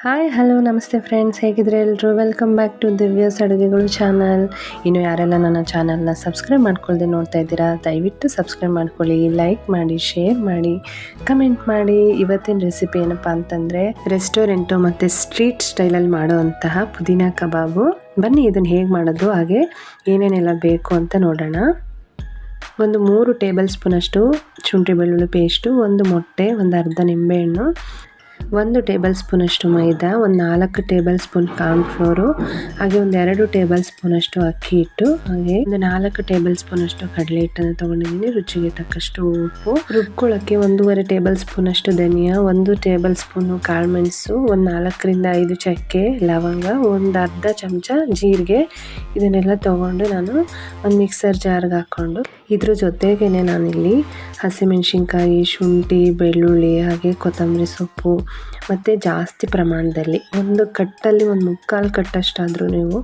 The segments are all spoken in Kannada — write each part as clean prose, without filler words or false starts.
ಹಾಯ್ ಹಲೋ ನಮಸ್ತೆ ಫ್ರೆಂಡ್ಸ್, ಹೇಗಿದ್ರೆ ಎಲ್ಲರೂ ವೆಲ್ಕಮ್ ಬ್ಯಾಕ್ ಟು ದಿವ್ಯಾಸ್ ಅಡುಗೆಗಳು ಚಾನಲ್. ಇನ್ನು ಯಾರೆಲ್ಲ ನನ್ನ ಚಾನಲ್ನ ಸಬ್ಸ್ಕ್ರೈಬ್ ಮಾಡ್ಕೊಳ್ದೆ ನೋಡ್ತಾ ಇದ್ದೀರಾ, ದಯವಿಟ್ಟು ಸಬ್ಸ್ಕ್ರೈಬ್ ಮಾಡ್ಕೊಳ್ಳಿ, ಲೈಕ್ ಮಾಡಿ, ಶೇರ್ ಮಾಡಿ, ಕಮೆಂಟ್ ಮಾಡಿ. ಇವತ್ತಿನ ರೆಸಿಪಿ ಏನಪ್ಪ ಅಂತಂದರೆ ರೆಸ್ಟೋರೆಂಟು ಮತ್ತು ಸ್ಟ್ರೀಟ್ ಸ್ಟೈಲಲ್ಲಿ ಮಾಡುವಂತಹ ಪುದೀನ ಕಬಾಬು. ಬನ್ನಿ ಇದನ್ನು ಹೇಗೆ ಮಾಡೋದು ಹಾಗೆ ಏನೇನೆಲ್ಲ ಬೇಕು ಅಂತ ನೋಡೋಣ. ಒಂದು 3 ಟೇಬಲ್ ಸ್ಪೂನಷ್ಟು ಶುಂಠಿ ಬೆಳ್ಳುಳ್ಳಿ ಪೇಸ್ಟು, ಒಂದು ಮೊಟ್ಟೆ, ಒಂದು ಅರ್ಧ ನಿಂಬೆಹಣ್ಣು, 1 ಟೇಬಲ್ ಸ್ಪೂನಷ್ಟು ಮೈದಾ, ಒಂದು 4 ಟೇಬಲ್ ಸ್ಪೂನ್ ಕಾರ್ನ್ಫ್ಲೋರು, ಹಾಗೆ ಒಂದು 2 ಟೇಬಲ್ ಸ್ಪೂನಷ್ಟು ಅಕ್ಕಿ ಹಿಟ್ಟು, ಹಾಗೆ ಒಂದು 4 ಟೇಬಲ್ ಸ್ಪೂನಷ್ಟು ಕಡಲೆ ಹಿಟ್ಟನ್ನು ತೊಗೊಂಡಿದ್ದೀನಿ. ರುಚಿಗೆ ತಕ್ಕಷ್ಟು ಉಪ್ಪು, ರುಬ್ಕೊಳ್ಳೋಕ್ಕೆ 1.5 ಟೇಬಲ್ ಸ್ಪೂನಷ್ಟು ಧನಿಯಾ, 1 ಟೇಬಲ್ ಸ್ಪೂನು ಕಾಳುಮೆಣಸು, ಒಂದು 4 ರಿಂದ 5 ಚಕ್ಕೆ, ಲವಂಗ, ಒಂದು ಅರ್ಧ ಚಮಚ ಜೀರಿಗೆ. ಇದನ್ನೆಲ್ಲ ತೊಗೊಂಡು ನಾನು ಒಂದು ಮಿಕ್ಸರ್ ಜಾರ್ಗೆ ಹಾಕ್ಕೊಂಡು ಇದ್ರ ಜೊತೆಗೇ ನಾನಿಲ್ಲಿ ಹಸಿಮೆಣಸಿನ್ಕಾಯಿ, ಶುಂಠಿ, ಬೆಳ್ಳುಳ್ಳಿ, ಹಾಗೆ ಕೊತ್ತಂಬರಿ ಸೊಪ್ಪು ಮತ್ತು ಜಾಸ್ತಿ ಪ್ರಮಾಣದಲ್ಲಿ ಒಂದು ಕಟ್ಟಲ್ಲಿ ಒಂದು 3/4 ಕಟ್ಟಷ್ಟಾದರೂ ನೀವು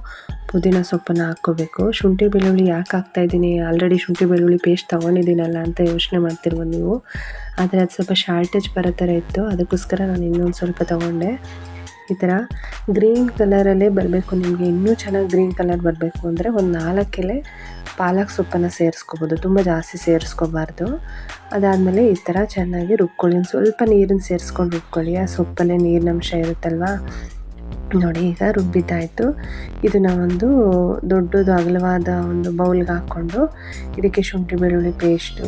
ಪುದೀನ ಸೊಪ್ಪನ್ನು ಹಾಕ್ಕೋಬೇಕು. ಶುಂಠಿ ಬೆಳ್ಳುಳ್ಳಿ ಯಾಕೆ ಹಾಕ್ತಾಯಿದ್ದೀನಿ, ಆಲ್ರೆಡಿ ಶುಂಠಿ ಬೆಳ್ಳುಳ್ಳಿ ಪೇಸ್ಟ್ ತೊಗೊಂಡಿದ್ದೀನಲ್ಲ ಅಂತ ಯೋಚನೆ ಮಾಡ್ತಿರ್ಬೋದು ನೀವು. ಆದರೆ ಅದು ಸ್ವಲ್ಪ ಶಾರ್ಟೇಜ್ ಬರೋ ಥರ ಇತ್ತು, ಅದಕ್ಕೋಸ್ಕರ ನಾನು ಇನ್ನೊಂದು ಸ್ವಲ್ಪ ತೊಗೊಂಡೆ. ಈ ಥರ ಗ್ರೀನ್ ಕಲರಲ್ಲೇ ಬರಬೇಕು ನಿಮಗೆ. ಇನ್ನೂ ಚೆನ್ನಾಗಿ ಗ್ರೀನ್ ಕಲರ್ ಬರಬೇಕು ಅಂದರೆ ಒಂದು 4 ಎಲೆ ಪಾಲಕ್ ಸೊಪ್ಪನ್ನು ಸೇರಿಸ್ಕೋಬೋದು, ತುಂಬ ಜಾಸ್ತಿ ಸೇರಿಸ್ಕೋಬಾರ್ದು. ಅದಾದಮೇಲೆ ಈ ಥರ ಚೆನ್ನಾಗಿ ರುಬ್ಕೊಳ್ಳಿ, ಸ್ವಲ್ಪ ನೀರನ್ನು ಸೇರಿಸ್ಕೊಂಡು ರುಬ್ಕೊಳ್ಳಿ. ಆ ಸೊಪ್ಪಲ್ಲೇ ನೀರಿನಂಶ ಇರುತ್ತಲ್ವ. ನೋಡಿ ಈಗ ರುಬ್ಬಿದ್ದಾಯಿತು. ಇದನ್ನು ಒಂದು ದೊಡ್ಡದು ಅಗಲವಾದ ಒಂದು ಬೌಲ್ಗೆ ಹಾಕ್ಕೊಂಡು ಇದಕ್ಕೆ ಶುಂಠಿ ಬೆಳ್ಳುಳ್ಳಿ ಪೇಸ್ಟು,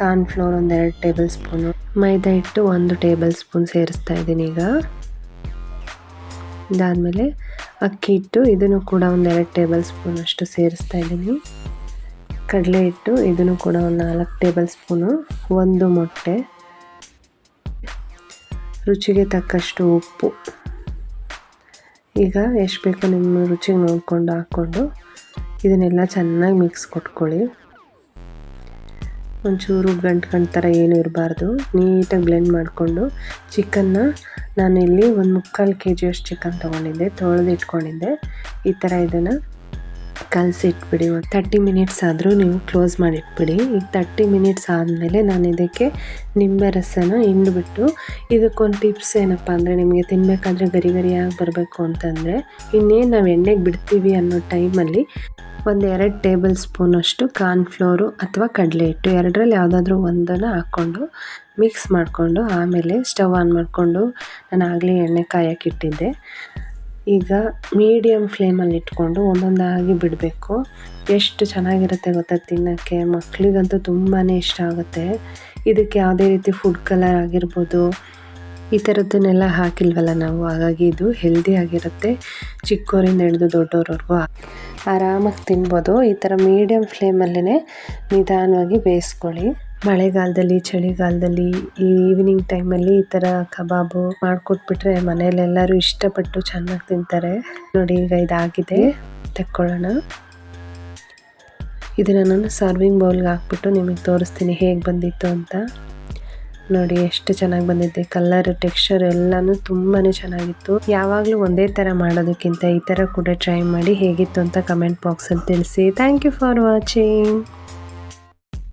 ಕಾರ್ನ್ಫ್ಲೋರ್ ಒಂದು 2 ಟೇಬಲ್ ಸ್ಪೂನು, ಮೈದಾ ಹಿಟ್ಟು 1 ಟೇಬಲ್ ಸ್ಪೂನ್ ಸೇರಿಸ್ತಾ ಇದ್ದೀನಿ ಈಗ. ಇದಾದಮೇಲೆ ಅಕ್ಕಿ ಹಿಟ್ಟು, ಇದನ್ನು ಕೂಡ ಒಂದು 2 ಟೇಬಲ್ ಸ್ಪೂನ್ ಅಷ್ಟು ಸೇರಿಸ್ತಾ ಇದ್ದೀನಿ. ಕಡಲೆ ಹಿಟ್ಟು, ಇದನ್ನು ಕೂಡ ಒಂದು 4 ಟೇಬಲ್ ಸ್ಪೂನು, 1 ಮೊಟ್ಟೆ, ರುಚಿಗೆ ತಕ್ಕಷ್ಟು ಉಪ್ಪು. ಈಗ ಎಷ್ಟು ಬೇಕೋ ನಿಮ್ಮ ರುಚಿಗೆ ನೋಡಿಕೊಂಡು ಹಾಕ್ಕೊಂಡು ಇದನ್ನೆಲ್ಲ ಚೆನ್ನಾಗಿ ಮಿಕ್ಸ್ ಕೊಟ್ಕೊಳ್ಳಿ. ಒಂಚೂರು ಗಂಟು ಥರ ಏನೂ ಇರಬಾರ್ದು, ನೀಟಾಗಿ ಬ್ಲೆಂಡ್ ಮಾಡಿಕೊಂಡು ಚಿಕನ್ನ ನಾನಿಲ್ಲಿ ಒಂದು 3/4 kg ಅಷ್ಟು ಚಿಕನ್ ತೊಗೊಂಡಿದ್ದೆ, ತೊಳೆದು ಇಟ್ಕೊಂಡಿದ್ದೆ. ಈ ಥರ ಇದನ್ನು ಕಲಸಿ ಇಟ್ಬಿಡಿ. ಒಂದು 30 ಮಿನಿಟ್ಸ್ ಆದರೂ ನೀವು ಕ್ಲೋಸ್ ಮಾಡಿಟ್ಬಿಡಿ. ಈಗ 30 ಮಿನಿಟ್ಸ್ ಆದಮೇಲೆ ನಾನು ಇದಕ್ಕೆ ನಿಂಬೆ ರಸನ ಹಿಂಡ್ಬಿಟ್ಟು, ಇದಕ್ಕೊಂದು ಟಿಪ್ಸ್ ಏನಪ್ಪ ಅಂದರೆ ನಿಮಗೆ ತಿನ್ನಬೇಕಾದ್ರೆ ಗರಿ ಗರಿಯಾಗಿ ಬರಬೇಕು ಅಂತಂದರೆ ಇನ್ನೇನು ನಾವು ಎಣ್ಣೆಗೆ ಬಿಡ್ತೀವಿ ಅನ್ನೋ ಟೈಮಲ್ಲಿ ಒಂದು 2 ಟೇಬಲ್ ಸ್ಪೂನಷ್ಟು ಕಾರ್ನ್ಫ್ಲೋರು ಅಥವಾ ಕಡಲೆ ಹಿಟ್ಟು, ಎರಡರಲ್ಲಿ ಯಾವುದಾದ್ರೂ ಒಂದನ್ನು ಹಾಕ್ಕೊಂಡು ಮಿಕ್ಸ್ ಮಾಡಿಕೊಂಡು ಆಮೇಲೆ ಸ್ಟವ್ ಆನ್ ಮಾಡಿಕೊಂಡು ನಾನು ಆಗಲೇ ಎಣ್ಣೆ ಕಾಯಕ್ಕೆ ಇಟ್ಟಿದ್ದೆ. ಈಗ ಮೀಡಿಯಮ್ ಫ್ಲೇಮಲ್ಲಿ ಇಟ್ಕೊಂಡು ಒಂದೊಂದಾಗಿ ಬಿಡಬೇಕು. ಎಷ್ಟು ಚೆನ್ನಾಗಿರುತ್ತೆ ಗೊತ್ತಾ ತಿನ್ನೋಕ್ಕೆ, ಮಕ್ಕಳಿಗಂತೂ ತುಂಬಾ ಇಷ್ಟ ಆಗುತ್ತೆ. ಇದಕ್ಕೆ ಯಾವುದೇ ರೀತಿ ಫುಡ್ ಕಲರ್ ಆಗಿರ್ಬೋದು ಈ ಥರದ್ದನ್ನೆಲ್ಲ ಹಾಕಿಲ್ವಲ್ಲ ನಾವು, ಹಾಗಾಗಿ ಇದು ಹೆಲ್ದಿ ಆಗಿರುತ್ತೆ. ಚಿಕ್ಕವರಿಂದ ಹಿಡಿದು ದೊಡ್ಡವ್ರವರೆಗೂ ಆರಾಮಾಗಿ ತಿನ್ಬೋದು. ಈ ಥರ ಮೀಡಿಯಮ್ ಫ್ಲೇಮಲ್ಲೇ ನಿಧಾನವಾಗಿ ಬೇಯಿಸ್ಕೊಳ್ಳಿ. ಮಳೆಗಾಲದಲ್ಲಿ, ಚಳಿಗಾಲದಲ್ಲಿ, ಈ ಈವ್ನಿಂಗ್ ಟೈಮಲ್ಲಿ ಈ ಥರ ಕಬಾಬು ಮಾಡಿಕೊಟ್ಬಿಟ್ರೆ ಮನೆಯಲ್ಲೆಲ್ಲರೂ ಇಷ್ಟಪಟ್ಟು ಚೆನ್ನಾಗಿ ತಿಂತಾರೆ. ನೋಡಿ ಈಗ ಇದಾಗಿದೆ, ತೆಕ್ಕೊಳ್ಳೋಣ. ಇದನ್ನು ನಾನು ಸರ್ವಿಂಗ್ ಬೌಲ್ಗೆ ಹಾಕ್ಬಿಟ್ಟು ನಿಮಗೆ ತೋರಿಸ್ತೀನಿ ಹೇಗೆ ಬಂದಿತ್ತು ಅಂತ. ನೋಡಿ ಎಷ್ಟು ಚೆನ್ನಾಗಿ ಬಂದಿದೆ, ಕಲರ್, ಟೆಕ್ಸ್ಚರ್ ಎಲ್ಲನೂ ತುಂಬಾ ಚೆನ್ನಾಗಿತ್ತು. ಯಾವಾಗಲೂ ಒಂದೇ ಥರ ಮಾಡೋದಕ್ಕಿಂತ ಈ ಥರ ಕೂಡ ಟ್ರೈ ಮಾಡಿ ಹೇಗಿತ್ತು ಅಂತ ಕಮೆಂಟ್ ಬಾಕ್ಸಲ್ಲಿ ತಿಳಿಸಿ. Thank you for watching.